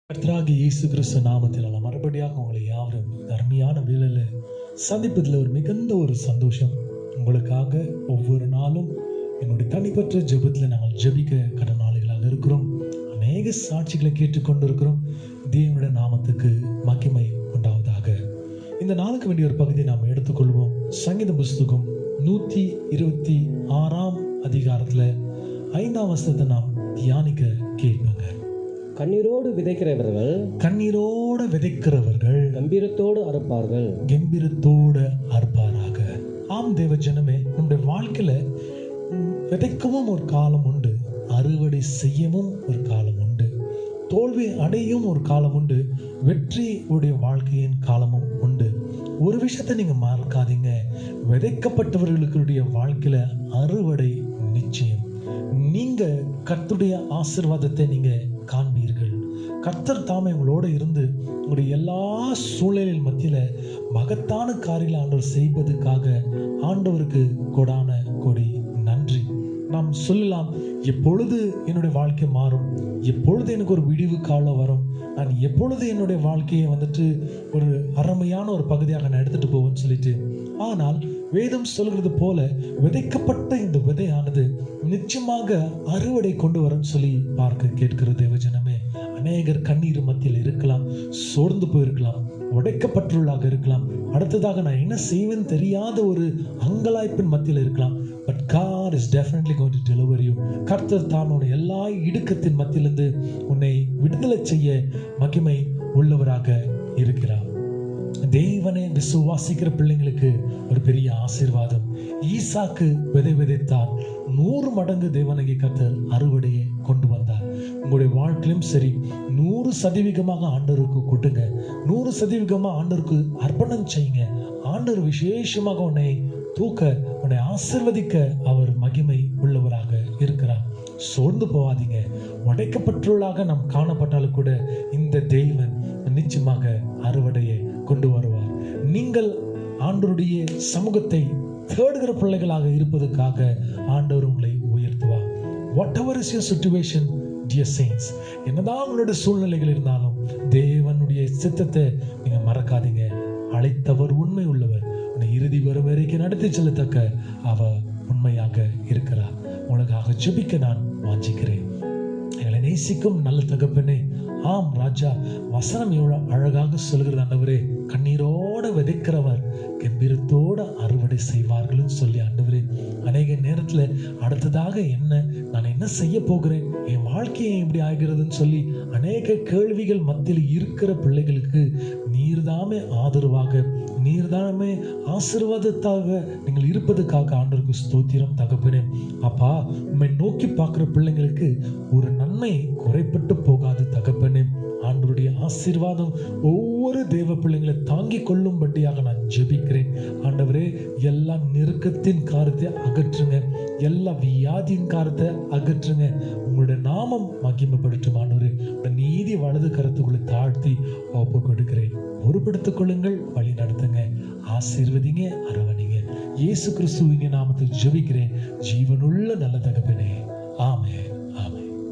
கர்த்தராகிய இயேசு கிறிஸ்து நாமத்தில் மறுபடியாக உங்களை யாவரும் அருமையான வேளையில் சந்திப்பதில் ஒரு மிகுந்த ஒரு சந்தோஷம். உங்களுக்காக ஒவ்வொரு நாளும் என்னுடைய தனிப்பட்ட ஜெபத்தில் நாங்கள் ஜெபிக்க கடனாளிகளாக இருக்கிறோம். அநேக சாட்சிகளை கேட்டுக்கொண்டிருக்கிறோம். தேவனுடைய நாமத்துக்கு மகிமை உண்டாவதாக. இந்த நாளுக்கு வேண்டிய ஒரு பகுதியை நாம் எடுத்துக்கொள்வோம். சங்கீத புஸ்தகம் 126 அதிகாரத்தில் 5ஆம் வசனத்தை நாம் தியானிக்க கேட்பாங்க. கண்ணீரோடு விதைக்கிறவர்கள் கம்பீரத்தோடு அறுப்பாராக. ஆம் தேவ ஜனமே, நம்முடைய வாழ்க்கையில விதைக்கவும் ஒரு காலம் உண்டு, அறுவடை செய்யவும் ஒரு காலம் உண்டு, தோல்வி அடையும் ஒரு காலம் உண்டு, வெற்றி உடைய வாழ்க்கையின் காலமும் உண்டு. ஒரு விஷயத்தை நீங்க மறக்காதீங்க, விதைக்கப்பட்டவர்களுடைய வாழ்க்கையில அறுவடை நிச்சயம். நீங்க கர்த்தருடைய ஆசீர்வாதத்தை நீங்க காண்பீர்கள். கர்த்தர் தாமே உங்களோட இருந்து உங்களுடைய எல்லா சூழலின் மத்தியில மகத்தான காரியங்களை ஆண்டவர் செய்வதற்காக ஆண்டவருக்கு கொடான கொடி நன்றி. நாம் சொல்லலாம், எப்பொழுது என்னுடைய வாழ்க்கை மாறும், எப்பொழுது எனக்கு ஒரு விடிவு காலம் வரும், நான் எப்பொழுது என்னுடைய வாழ்க்கையை ஒரு அருமையான ஒரு பகுதியாக நான் எடுத்துட்டு போவேன்னு சொல்லிட்டு. ஆனால் வேதம் சொல்கிறது போல விதைக்கப்பட்ட இந்த விதையானது நிச்சயமாக அறுவடை கொண்டு வரும்னு சொல்லி பார்க்க கேட்கிற தேவஜனமே, அநேகர் கண்ணீர் மத்தியில் இருக்கலாம், சோர்ந்து போயிருக்கலாம், உடைக்கப்பட்டுள்ளாக இருக்கலாம், அடுத்ததாக நான் என்ன செய்வேன்னு தெரியாத ஒரு அங்கலாய்ப்பின் மத்தியில் இருக்கலாம். But God is definitely going to deliver you. கர்த்தர் தான் உன்னை எல்லா இடுக்கத்தின் மத்தியிலிருந்து உன்னை விடுதலை செய்ய மகிமை உள்ளவராக இருக்கிறார். தேவனை விசுவாசிக்கிற பிள்ளைங்களுக்கு ஒரு பெரிய ஆசீர்வாதம். ஈசாக்கு விதைத்தார், 100 மடங்கு தேவனாகிய கர்த்தர் அறுவடையை கொண்டு வந்தார். உங்களுடைய வாழ்க்கையிலும் சரி, 100% ஆண்டவருக்கு கொடுங்க, 100% ஆண்டவருக்கு அர்ப்பணம் செய்யுங்க. ஆண்டவர் விசேஷமாக உன்னை தூக்க, உன்னை ஆசீர்வதிக்க அவர் மகிமை உள்ளவராக இருக்கிறார். சோர்ந்து போகாதீங்க. உடைக்கப்பட்டுள்ளாக நாம் காணப்பட்டாலும் கூட இந்த தெய்வன் நிச்சயமாக அறுவடையை கொண்டு வருவார். நீங்கள் ஆண்டவருடைய சமூகத்தை தேடுகிற பிள்ளைகளாக இருப்பதற்காக ஆண்டவர் உங்களை உயர்த்துவார். Whatever is your situation, dear saints, என்னதான் உங்களுடைய சூழ்நிலைகள் இருந்தாலும் தேவனுடைய சித்தத்தை நீங்க மறக்காதீங்க. அழைத்தவர் உண்மை உள்ளவர், உன்னை இறுதி வரும் வரைக்கும் நடத்தி செல்லத்தக்க அவர் உண்மையாக இருக்கிறார். உனக்காக ஜெபிக்க நான் வாஞ்சிக்கிறேன். எங்களை நேசிக்கும் நல்ல தகப்பனே, ஆம் ராஜா, வசனம் எவ்வளவு அழகாக சொல்கிறது ஆண்டவரே, கண்ணீரோட விதைக்கிறவர் கம்பீரத்தோட அறுவடை செய்வார்கள் சொல்லி ஆண்டவரே, அநேக நேரத்துல அடுத்ததாக நான் என்ன செய்ய போகிறேன், என் வாழ்க்கையை எப்படி ஆகிறதுன்னு சொல்லி அநேக கேள்விகள் மத்தியில் இருக்கிற பிள்ளைகளுக்கு நீர்தாமே ஆதரவாக, நீர்தாமே ஆசீர்வாதத்தாக நீங்கள் இருப்பதற்காக ஆண்டவருக்கு ஸ்தோத்திரம் தகப்பனே. அப்பா, உம்மை நோக்கி பார்க்கிற பிள்ளைங்களுக்கு ஒரு நன்மை குறைப்பட்டு போகாது தகப்பனே. ஆண்டவருடைய ஆசீர்வாதம் ஒவ்வொரு தேவ பிள்ளைங்களை தாங்கிக் கொள்ளும்படியாக நான் ஜெபிக்கிறேன். ஆண்டவரே, எல்லா நெருக்கத்தின் காரியத்தை அகற்றுங்க, எல்லா வியாதியின் காரியத்தை அகற்றுங்க. உங்களுடைய நாமம் மகிமைப்படுத்தும் ஆண்டவரே. நீதி வலது கருத்துக்களை தாழ்த்தி ஒப்பு கொடுக்கிறேன். பொறுப்படுத்திக் கொள்ளுங்கள், வழி நடத்துங்க, ஆசீர்வதிங்க, அரவணைங்க. இயேசு கிறிஸ்துவின் நாமத்தில் ஜெபிக்கிறேன் ஜீவனுள்ள நல்ல தகப்பனே, ஆமென்.